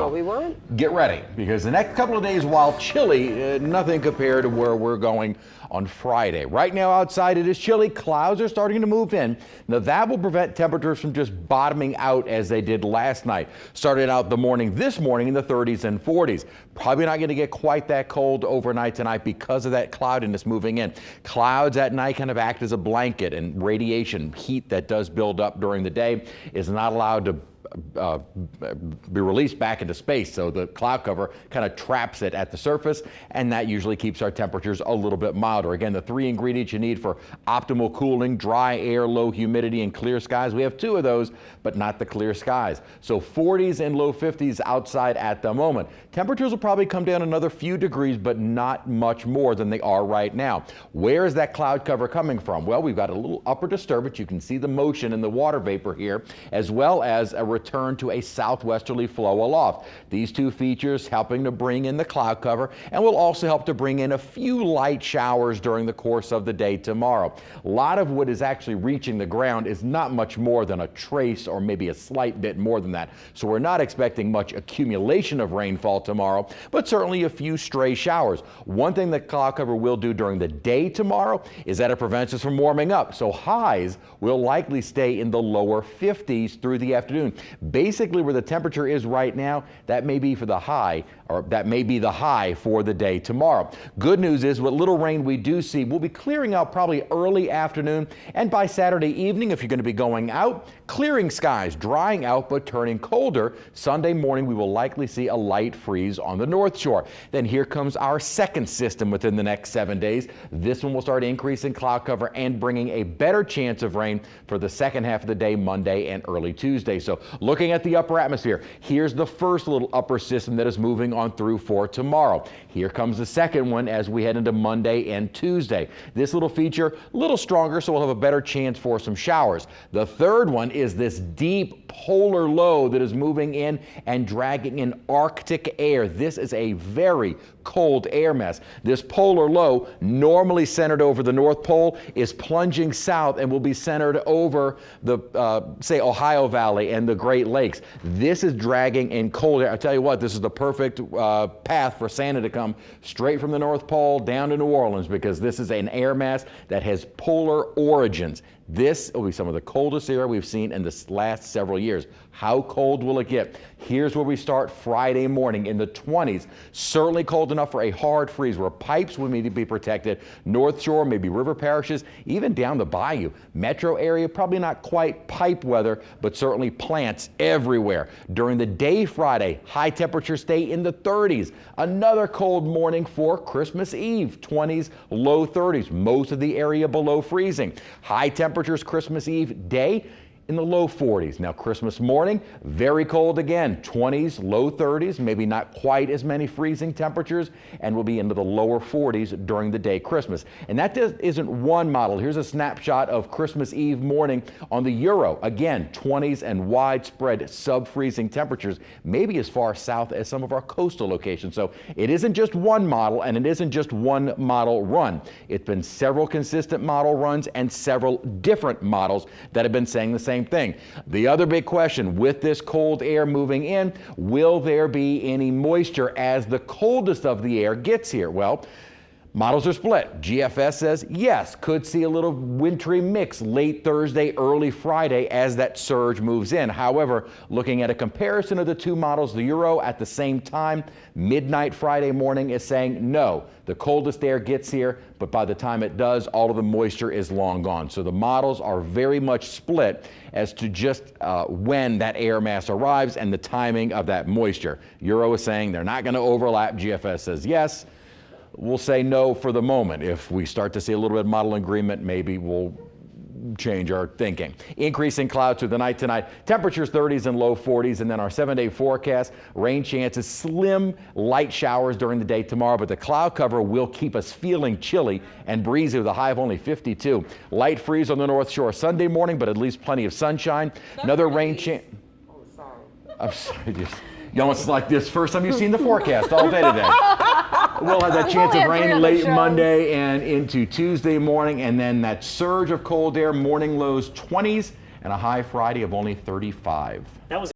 No, we won't. Get ready, because the next couple of days, while chilly, nothing compared to where we're going on Friday. Right now outside it is chilly. Clouds are starting to move in. Now that will prevent temperatures from just bottoming out as they did last night. Started out this morning in the 30s and 40s. Probably not going to get quite that cold overnight tonight because of that cloudiness moving in. Clouds at night kind of act as a blanket, and radiation, heat that does build up during the day, is not allowed to be released back into space, so the cloud cover kind of traps it at the surface, and that usually keeps our temperatures a little bit milder. Again, the three ingredients you need for optimal cooling: dry air, low humidity, and clear skies. We have two of those, but not the clear skies. So 40s and low 50s outside at the moment. Temperatures will probably come down another few degrees, but not much more than they are right now. Where is that cloud cover coming from? Well, we've got a little upper disturbance. You can see the motion in the water vapor here, as well as a return to a southwesterly flow aloft. These two features helping to bring in the cloud cover, and will also help to bring in a few light showers during the course of the day tomorrow. A lot of what is actually reaching the ground is not much more than a trace, or maybe a slight bit more than that. So we're not expecting much accumulation of rainfall tomorrow, but certainly a few stray showers. One thing that cloud cover will do during the day tomorrow is that it prevents us from warming up. So highs will likely stay in the lower 50s through the afternoon. Basically where the temperature is right now, that may be for the high, or that may be the high for the day tomorrow. Good news is, what little rain we do see will be clearing out probably early afternoon, and by Saturday evening, if you're going to be going out, clearing skies, drying out but turning colder. Sunday morning we will likely see a light freeze on the North Shore. Then here comes our second system within the next 7 days. This one will start increasing cloud cover and bringing a better chance of rain for the second half of the day, Monday and early Tuesday. So looking at the upper atmosphere, here's the first little upper system that is moving on through for tomorrow. Here comes the second one as we head into Monday and Tuesday. This little feature, a little stronger, so we'll have a better chance for some showers. The third one is this deep polar low that is moving in and dragging in Arctic air. This is a very cold air mass. This polar low, normally centered over the North Pole, is plunging south and will be centered over the, say, Ohio Valley and the Great Lakes. This is dragging in cold air. I tell you what, this is the perfect path for Santa to come straight from the North Pole down to New Orleans, because this is an air mass that has polar origins. This will be some of the coldest air we've seen in the last several years. How cold will it get? Here's where we start Friday morning in the 20s. Certainly cold enough for a hard freeze, where pipes will need to be protected. North Shore, maybe river parishes, even down the bayou. Metro area, probably not quite pipe weather, but certainly plants everywhere. During the day Friday, high temperatures stay in the 30s. Another cold morning for Christmas Eve, 20s, low 30s. Most of the area below freezing. High temperatures Christmas Eve day in the low 40s. Now Christmas morning, very cold again, 20s, low 30s, maybe not quite as many freezing temperatures, and we'll be into the lower 40s during the day Christmas. And that isn't one model. Here's a snapshot of Christmas Eve morning on the Euro. Again, 20s and widespread sub-freezing temperatures, maybe as far south as some of our coastal locations. So it isn't just one model, and it isn't just one model run. It's been several consistent model runs and several different models that have been saying the same thing. The other big question, with this cold air moving in, will there be any moisture as the coldest of the air gets here? Well, models are split. GFS says yes, could see a little wintry mix late Thursday, early Friday as that surge moves in. However, looking at a comparison of the two models, the Euro at the same time, midnight Friday morning, is saying no, the coldest air gets here, but by the time it does, all of the moisture is long gone. So the models are very much split as to just when that air mass arrives and the timing of that moisture. Euro is saying they're not going to overlap. GFS says yes. We'll say no for the moment. If we start to see a little bit of model agreement, maybe we'll change our thinking. Increasing clouds through the night tonight. Temperatures 30s and low 40s, and then our 7-day forecast. Rain chances, slim light showers during the day tomorrow, but the cloud cover will keep us feeling chilly and breezy with a high of only 52. Light freeze on the North Shore Sunday morning, but at least plenty of sunshine. Another rain chance. Oh, sorry. I'm sorry. You almost like this first time you've seen the forecast all day today. We'll have that chance of rain late Monday and into Tuesday morning, and then that surge of cold air, morning lows 20s, and a high Friday of only 35. That was